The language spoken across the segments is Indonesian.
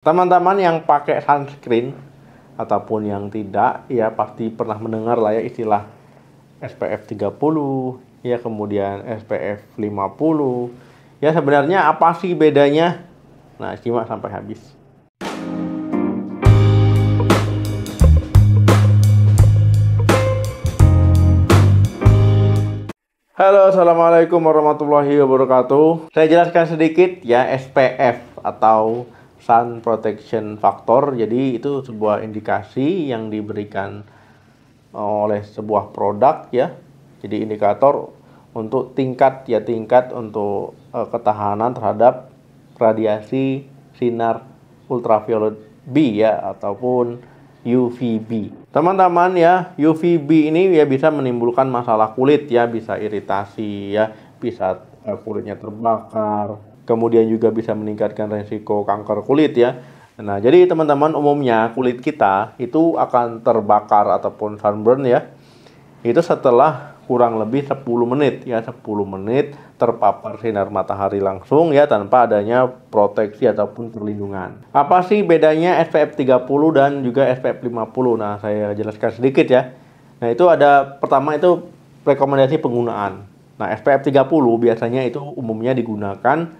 Teman-teman yang pakai sunscreen ataupun yang tidak, ya pasti pernah mendengar lah ya istilah SPF 30, ya kemudian SPF 50. Ya sebenarnya apa sih bedanya? Nah, simak sampai habis. Halo, assalamualaikum warahmatullahi wabarakatuh. Saya jelaskan sedikit ya SPF atau Sun Protection Factor. Jadi itu sebuah indikasi yang diberikan oleh sebuah produk ya. Jadi indikator untuk tingkat untuk ketahanan terhadap radiasi sinar ultraviolet B ya ataupun UVB. Teman-teman ya, UVB ini ya bisa menimbulkan masalah kulit ya, bisa iritasi ya, bisa kulitnya terbakar. Kemudian juga bisa meningkatkan resiko kanker kulit ya. Nah, jadi teman-teman umumnya kulit kita itu akan terbakar ataupun sunburn ya. Itu setelah kurang lebih 10 menit ya, 10 menit terpapar sinar matahari langsung ya tanpa adanya proteksi ataupun perlindungan. Apa sih bedanya SPF 30 dan juga SPF 50? Nah, saya jelaskan sedikit ya. Nah, itu ada pertama itu rekomendasi penggunaan. Nah, SPF 30 biasanya itu umumnya digunakan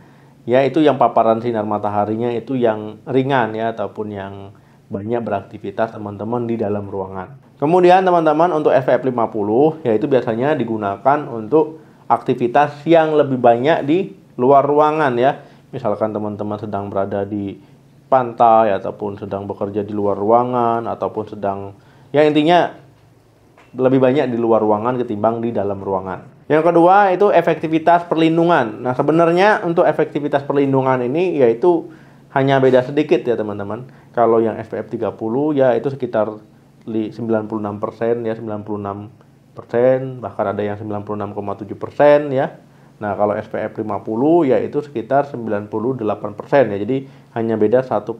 ya itu yang paparan sinar mataharinya itu yang ringan ya ataupun yang banyak beraktivitas teman-teman di dalam ruangan. Kemudian teman-teman untuk SPF 50 yaitu biasanya digunakan untuk aktivitas yang lebih banyak di luar ruangan ya. Misalkan teman-teman sedang berada di pantai ataupun sedang bekerja di luar ruangan ataupun sedang ya intinya lebih banyak di luar ruangan ketimbang di dalam ruangan. Yang kedua itu efektivitas perlindungan. Nah, sebenarnya untuk efektivitas perlindungan ini yaitu hanya beda sedikit ya teman-teman. Kalau yang SPF 30 ya itu sekitar 96% ya, 96%, bahkan ada yang 96,7% ya. Nah, kalau SPF 50 ya itu sekitar 98% ya. Jadi hanya beda 1%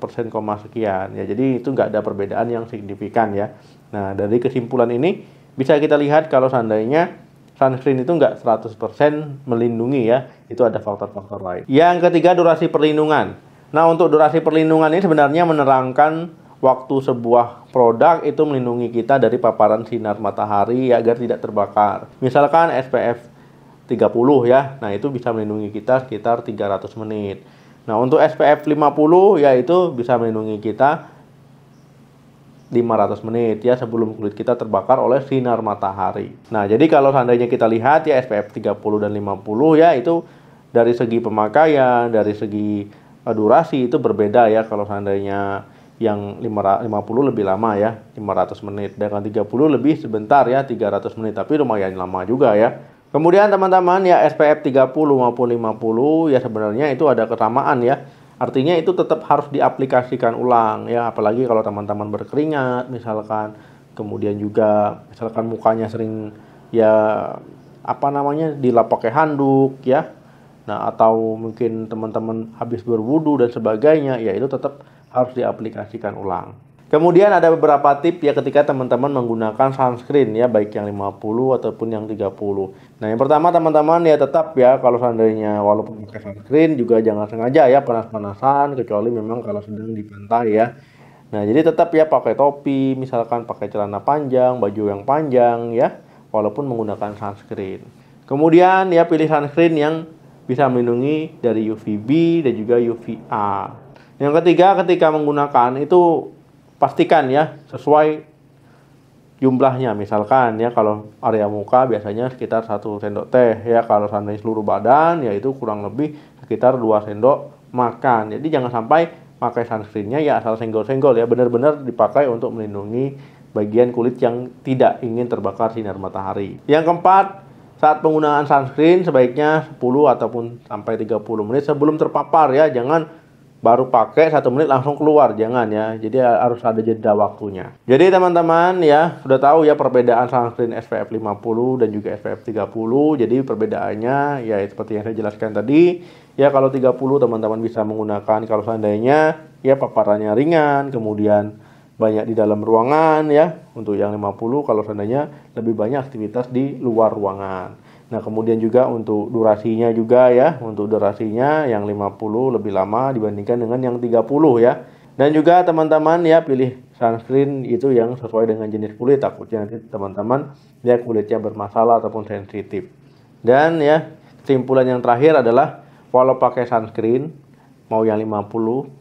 sekian ya. Jadi itu nggak ada perbedaan yang signifikan ya. Nah, dari kesimpulan ini bisa kita lihat kalau seandainya sunscreen itu nggak 100% melindungi ya, itu ada faktor-faktor lain. Yang ketiga, durasi perlindungan. Nah, untuk durasi perlindungan ini sebenarnya menerangkan waktu sebuah produk itu melindungi kita dari paparan sinar matahari ya, agar tidak terbakar. Misalkan SPF 30 ya, nah itu bisa melindungi kita sekitar 300 menit. Nah, untuk SPF 50 ya itu bisa melindungi kita 500 menit ya sebelum kulit kita terbakar oleh sinar matahari. Nah, jadi kalau seandainya kita lihat ya SPF 30 dan 50 ya itu dari segi pemakaian, dari segi durasi itu berbeda ya. Kalau seandainya yang 50 lebih lama ya, 500 menit. Dengan 30 lebih sebentar ya, 300 menit. Tapi lumayan lama juga ya. Kemudian teman-teman ya SPF 30 maupun 50 ya sebenarnya itu ada kesamaan ya. Artinya itu tetap harus diaplikasikan ulang ya, apalagi kalau teman-teman berkeringat misalkan, kemudian juga misalkan mukanya sering ya dilap pakai handuk ya. Nah, atau mungkin teman-teman habis berwudu dan sebagainya, ya itu tetap harus diaplikasikan ulang. Kemudian ada beberapa tips ya ketika teman-teman menggunakan sunscreen ya, baik yang 50 ataupun yang 30. Nah, yang pertama teman-teman ya tetap ya kalau seandainya walaupun pakai sunscreen juga jangan sengaja ya panas-panasan, kecuali memang kalau sedang di pantai ya. Nah, jadi tetap ya pakai topi, misalkan pakai celana panjang, baju yang panjang ya, walaupun menggunakan sunscreen. Kemudian ya pilih sunscreen yang bisa melindungi dari UVB dan juga UVA. Yang ketiga, ketika menggunakan itu pastikan ya sesuai jumlahnya. Misalkan ya kalau area muka biasanya sekitar 1 sendok teh ya, kalau seandainya seluruh badan yaitu kurang lebih sekitar 2 sendok makan. Jadi jangan sampai pakai sunscreennya ya asal senggol-senggol ya, benar-benar dipakai untuk melindungi bagian kulit yang tidak ingin terbakar sinar matahari. Yang keempat, saat penggunaan sunscreen sebaiknya 10 ataupun sampai 30 menit sebelum terpapar ya, jangan baru pakai 1 menit langsung keluar, jangan ya. Jadi harus ada jeda waktunya. Jadi teman-teman ya sudah tahu ya perbedaan sunscreen SPF 50 dan juga SPF 30. Jadi perbedaannya ya seperti yang saya jelaskan tadi. Ya kalau 30 teman-teman bisa menggunakan kalau seandainya ya paparannya ringan, kemudian banyak di dalam ruangan ya. Untuk yang 50 kalau seandainya lebih banyak aktivitas di luar ruangan. Nah, kemudian juga untuk durasinya juga ya. Untuk durasinya yang 50 lebih lama dibandingkan dengan yang 30 ya. Dan juga teman-teman ya pilih sunscreen itu yang sesuai dengan jenis kulit, takutnya nanti teman-teman ya kulitnya bermasalah ataupun sensitif. Dan ya kesimpulan yang terakhir adalah walau pakai sunscreen mau yang 50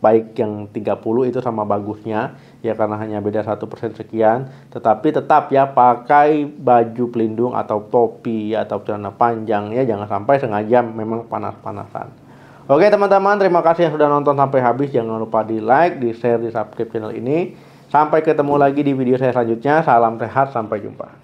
baik yang 30 itu sama bagusnya ya, karena hanya beda 1% sekian, tetapi tetap ya pakai baju pelindung atau topi atau celana panjang ya, jangan sampai sengaja memang panas-panasan. Oke teman-teman, terima kasih yang sudah nonton sampai habis. Jangan lupa di like, di share, di subscribe channel ini. Sampai ketemu lagi di video saya selanjutnya. Salam sehat, sampai jumpa.